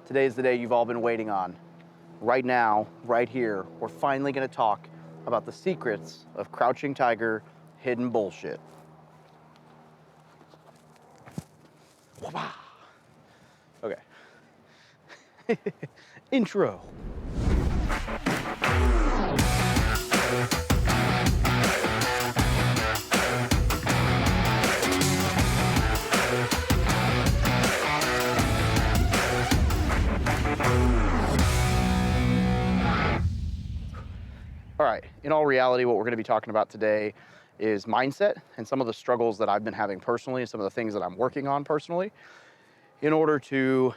Today is the day you've all been waiting on. Right now, right here, we're finally gonna talk about the secrets of crouching tiger, hidden bullshit. Okay. Intro. All right, in all reality, what we're gonna be talking about today is mindset and some of the struggles that I've been having personally and some of the things that I'm working on personally in order to,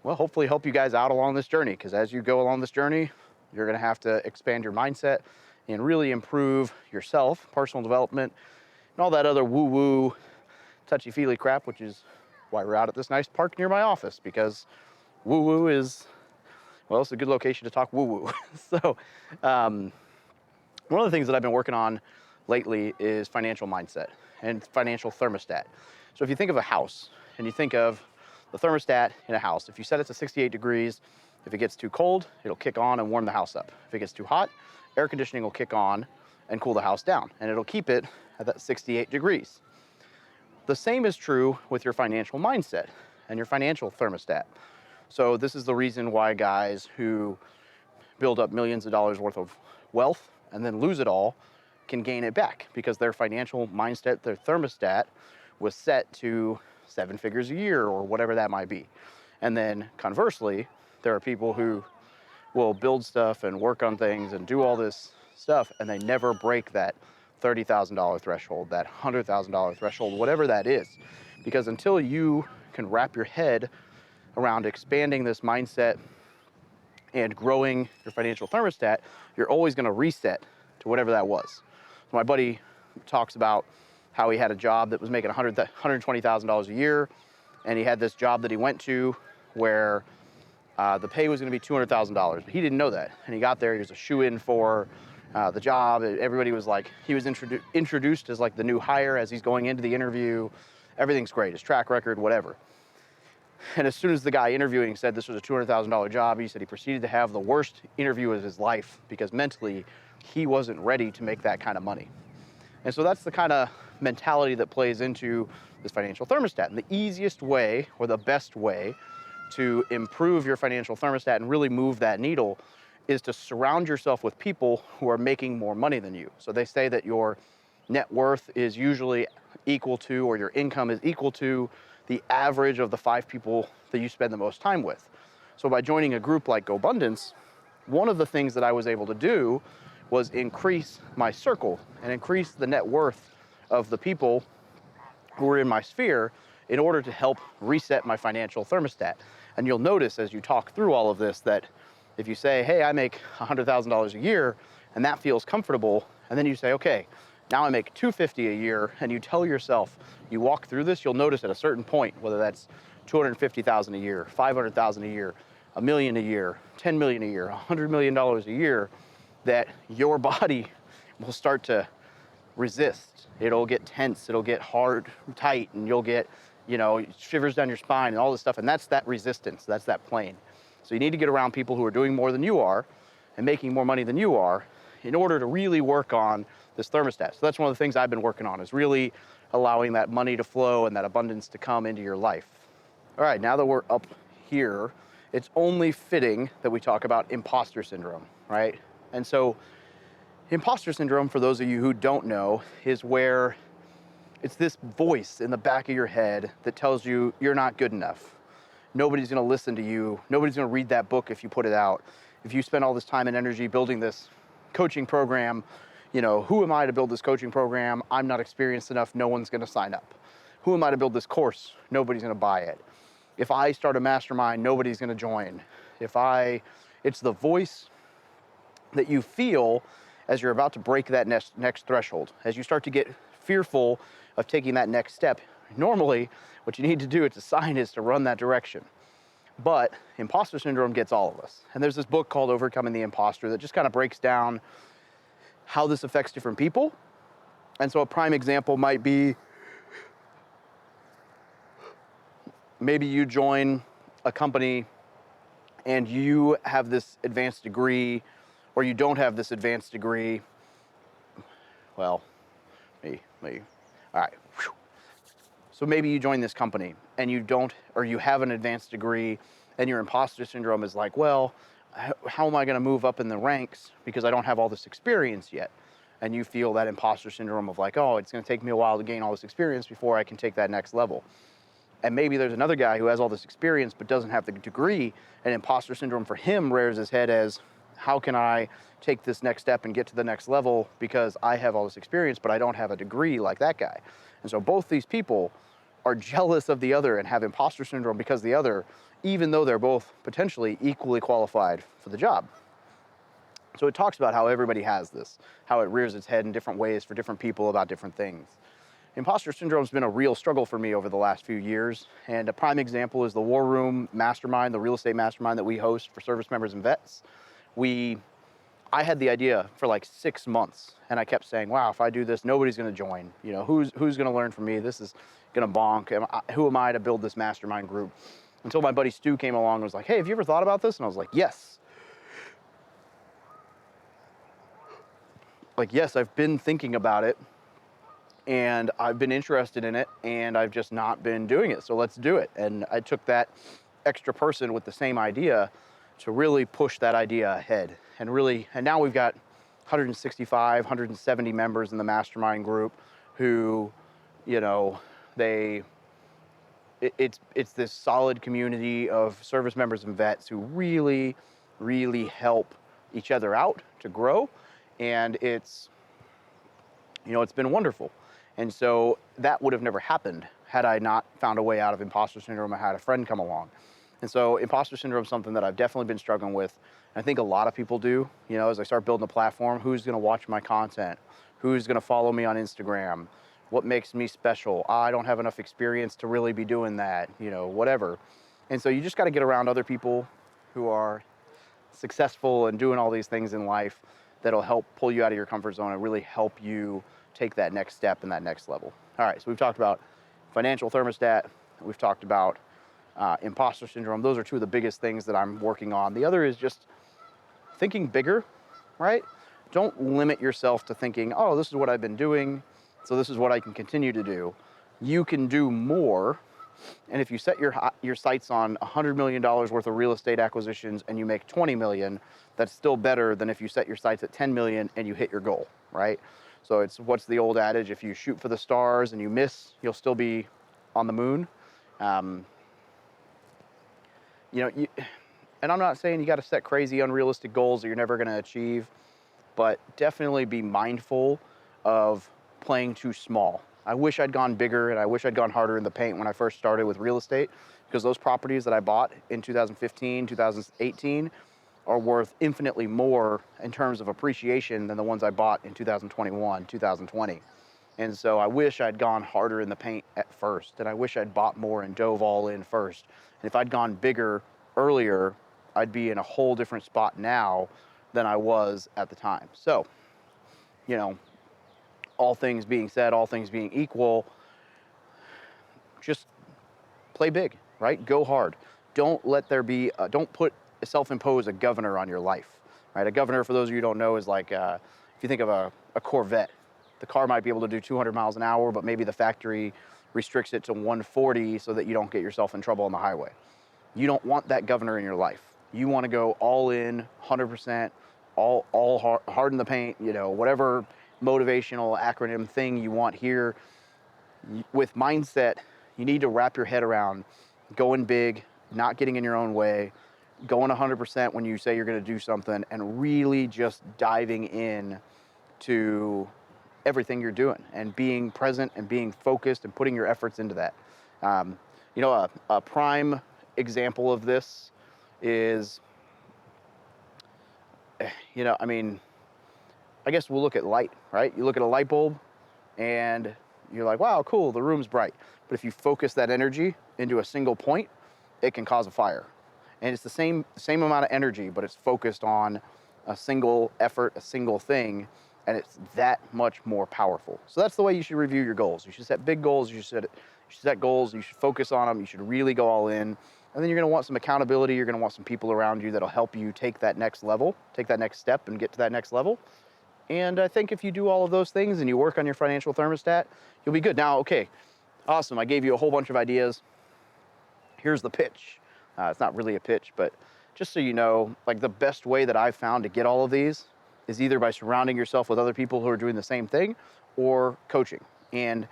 well, hopefully help you guys out along this journey. Because as you go along this journey, you're gonna have to expand your mindset and really improve yourself, personal development, and all that other woo-woo, touchy-feely crap, which is why we're out at this nice park near my office, because woo-woo is, well, it's a good location to talk woo-woo. So one of the things that I've been working on lately is financial mindset and financial thermostat. So if you think of a house and you think of the thermostat in a house, if you set it to 68 degrees, if it gets too cold, it'll kick on and warm the house up. If it gets too hot, air conditioning will kick on and cool the house down, and it'll keep it at that 68 degrees. The same is true with your financial mindset and your financial thermostat. So this is the reason why guys who build up millions of dollars worth of wealth and then lose it all can gain it back, because their financial mindset, their thermostat, was set to 7 figures a year or whatever that might be. And then conversely, there are people who will build stuff and work on things and do all this stuff, and they never break that $30,000 threshold, that $100,000 threshold, whatever that is. Because until you can wrap your head around expanding this mindset and growing your financial thermostat, you're always gonna reset to whatever that was. So my buddy talks about how he had a job that was making $120,000 a year, and he had this job that he went to where the pay was gonna be $200,000, but he didn't know that. And he got there, he was a shoe-in for the job. Everybody was like, he was introduced as like the new hire as he's going into the interview. Everything's great, his track record, whatever. And as soon as the guy interviewing said this was a $200,000 job, he said he proceeded to have the worst interview of his life, because mentally he wasn't ready to make that kind of money. And so that's the kind of mentality that plays into this financial thermostat. And the easiest way, or the best way, to improve your financial thermostat and really move that needle is to surround yourself with people who are making more money than you. So they say that your net worth is usually equal to, or your income is equal to, the average of the 5 people that you spend the most time with. So by joining a group like GoBundance, one of the things that I was able to do was increase my circle and increase the net worth of the people who were in my sphere in order to help reset my financial thermostat. And you'll notice as you talk through all of this that if you say, hey, I make $100,000 a year, and that feels comfortable, and then you say, okay, now I make $250,000 a year, and you tell yourself, you walk through this, you'll notice at a certain point, whether that's $250,000 a year, $500,000 a year, $1 million a year, $10 million a year, $100 million a year, that your body will start to resist. It'll get tense, it'll get hard, tight, and you'll get, shivers down your spine and all this stuff. And that's that resistance, that's that plane. So you need to get around people who are doing more than you are and making more money than you are in order to really work on this thermostat. So that's one of the things I've been working on, is really allowing that money to flow and that abundance to come into your life. All right, now that we're up here, it's only fitting that we talk about imposter syndrome, right? And so imposter syndrome, for those of you who don't know, is where it's this voice in the back of your head that tells you you're not good enough. Nobody's gonna listen to you. Nobody's gonna read that book if you put it out. If you spend all this time and energy building this coaching program, who am I to build this coaching program? I'm not experienced enough, no one's gonna sign up. Who am I to build this course? Nobody's gonna buy it. If I start a mastermind, nobody's gonna join. It's the voice that you feel as you're about to break that next threshold. As you start to get fearful of taking that next step, normally what you need to do, it's a sign, is to run that direction. But imposter syndrome gets all of us. And there's this book called Overcoming the Imposter that just kind of breaks down how this affects different people. And so a prime example might be, maybe you join a company and you have this advanced degree or you don't have this advanced degree, well, all right. Whew. So maybe you join this company and you don't, or you have an advanced degree and your imposter syndrome is like, well, how am I going to move up in the ranks because I don't have all this experience yet? And you feel that imposter syndrome of like, oh, it's going to take me a while to gain all this experience before I can take that next level. And maybe there's another guy who has all this experience but doesn't have the degree, and imposter syndrome for him rears his head as, how can I take this next step and get to the next level because I have all this experience but I don't have a degree like that guy. And so both these people are jealous of the other and have imposter syndrome because the other, even though they're both potentially equally qualified for the job. So it talks about how everybody has this, how it rears its head in different ways for different people about different things. Imposter syndrome has been a real struggle for me over the last few years, and a prime example is the War Room Mastermind, the real estate mastermind that we host for service members and vets. I had the idea for like 6 months, and I kept saying, wow, if I do this, nobody's going to join. You know, who's going to learn from me? This is going to bonk. Who am I to build this mastermind group? Until my buddy Stu came along and was like, hey, have you ever thought about this? And I was like, yes. Like, yes, I've been thinking about it, and I've been interested in it, and I've just not been doing it. So let's do it. And I took that extra person with the same idea to really push that idea ahead. And now we've got 165, 170 members in the mastermind group who, you know, it's this solid community of service members and vets who really, really help each other out to grow. And it's been wonderful. And so that would have never happened had I not found a way out of imposter syndrome. I had a friend come along. And so imposter syndrome is something that I've definitely been struggling with. I think a lot of people do, as I start building a platform, who's going to watch my content? Who's going to follow me on Instagram? What makes me special? I don't have enough experience to really be doing that, whatever. And so you just got to get around other people who are successful and doing all these things in life that'll help pull you out of your comfort zone and really help you take that next step and that next level. All right, so we've talked about financial thermostat. We've talked about imposter syndrome. Those are two of the biggest things that I'm working on. The other is just thinking bigger, right? Don't limit yourself to thinking, oh, this is what I've been doing, so this is what I can continue to do. You can do more. And if you set your sights on $100 million worth of real estate acquisitions and you make 20 million, that's still better than if you set your sights at 10 million and you hit your goal, right? So it's, what's the old adage? If you shoot for the stars and you miss, you'll still be on the moon. And I'm not saying you got to set crazy, unrealistic goals that you're never going to achieve, but definitely be mindful of playing too small. I wish I'd gone bigger and I wish I'd gone harder in the paint when I first started with real estate, because those properties that I bought in 2015, 2018 are worth infinitely more in terms of appreciation than the ones I bought in 2021, 2020. And so I wish I'd gone harder in the paint at first, and I wish I'd bought more and dove all in first. And if I'd gone bigger earlier, I'd be in a whole different spot now than I was at the time. So, all things being said, all things being equal, just play big, right? Go hard. Don't put self-impose a governor on your life, right? A governor, for those of you who don't know, is like, if you think of a Corvette, the car might be able to do 200 miles an hour, but maybe the factory restricts it to 140 so that you don't get yourself in trouble on the highway. You don't want that governor in your life. You want to go all in, 100%, all hard in the paint, whatever motivational acronym thing you want here. With mindset, you need to wrap your head around going big, not getting in your own way, going 100% when you say you're going to do something, and really just diving in to everything you're doing and being present and being focused and putting your efforts into that. A prime example of this is, I guess we'll look at light, right? You look at a light bulb and you're like, wow, cool, the room's bright. But if you focus that energy into a single point, it can cause a fire. And it's the same amount of energy, but it's focused on a single effort, a single thing, and it's that much more powerful. So that's the way you should review your goals. You should set big goals. You should set You should set goals, you should focus on them, you should really go all in. And then you're gonna want some accountability, you're gonna want some people around you that'll help you take that next level, take that next step and get to that next level. And I think if you do all of those things and you work on your financial thermostat, you'll be good. Now, okay, awesome, I gave you a whole bunch of ideas. Here's the pitch. It's not really a pitch, but just so you know, like the best way that I've found to get all of these is either by surrounding yourself with other people who are doing the same thing or coaching. And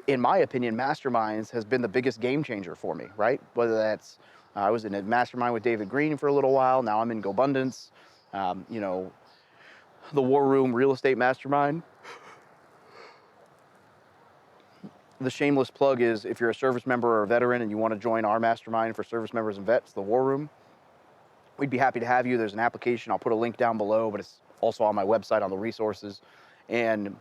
in my opinion, masterminds has been the biggest game changer for me, right? Whether that's, I was in a mastermind with David Green for a little while. Now I'm in GoBundance, you know, the War Room Real Estate Mastermind. The shameless plug is if you're a service member or a veteran and you want to join our mastermind for service members and vets, the War Room, we'd be happy to have you. There's an application. I'll put a link down below, but it's also on my website on the resources. And,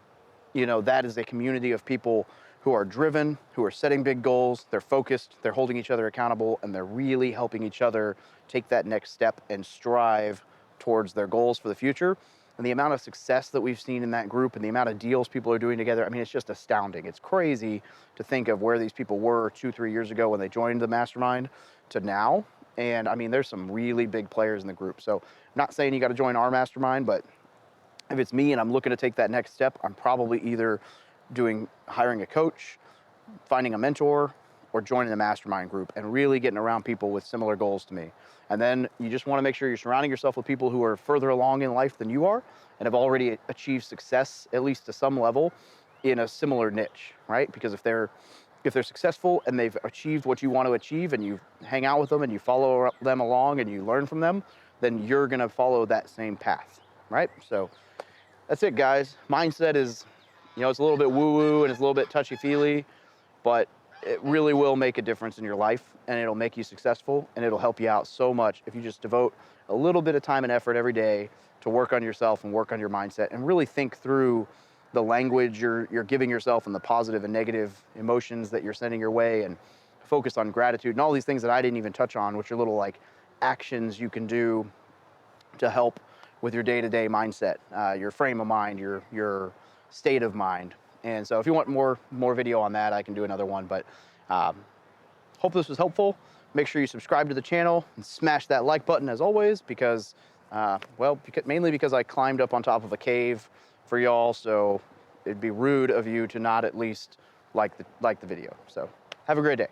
you know, that is a community of people who are driven, who are setting big goals. They're focused, they're holding each other accountable, and they're really helping each other take that next step and strive towards their goals for the future. And the amount of success that we've seen in that group and the amount of deals people are doing together, I mean, it's just astounding. It's crazy to think of where these people were 2-3 years ago when they joined the mastermind to now. And I mean, there's some really big players in the group. So I'm not saying you got to join our mastermind, but if it's me and I'm looking to take that next step, I'm probably either hiring a coach, finding a mentor, or joining the mastermind group and really getting around people with similar goals to me. And then you just want to make sure you're surrounding yourself with people who are further along in life than you are and have already achieved success, at least to some level, in a similar niche, right? Because if they're successful and they've achieved what you want to achieve and you hang out with them and you follow them along and you learn from them, then you're going to follow that same path, right? So that's it, guys. Mindset is, you know, it's a little bit woo-woo and it's a little bit touchy-feely, but it really will make a difference in your life and it'll make you successful and it'll help you out so much if you just devote a little bit of time and effort every day to work on yourself and work on your mindset and really think through the language you're giving yourself and the positive and negative emotions that you're sending your way, and focus on gratitude and all these things that I didn't even touch on, which are little like actions you can do to help with your day-to-day mindset, your frame of mind, your state of mind. And so if you want more video on that, I can do another one, but hope this was helpful. Make sure you subscribe to the channel and smash that like button as always, because, mainly because I climbed up on top of a cave for y'all, so it'd be rude of you to not at least like the video. So have a great day.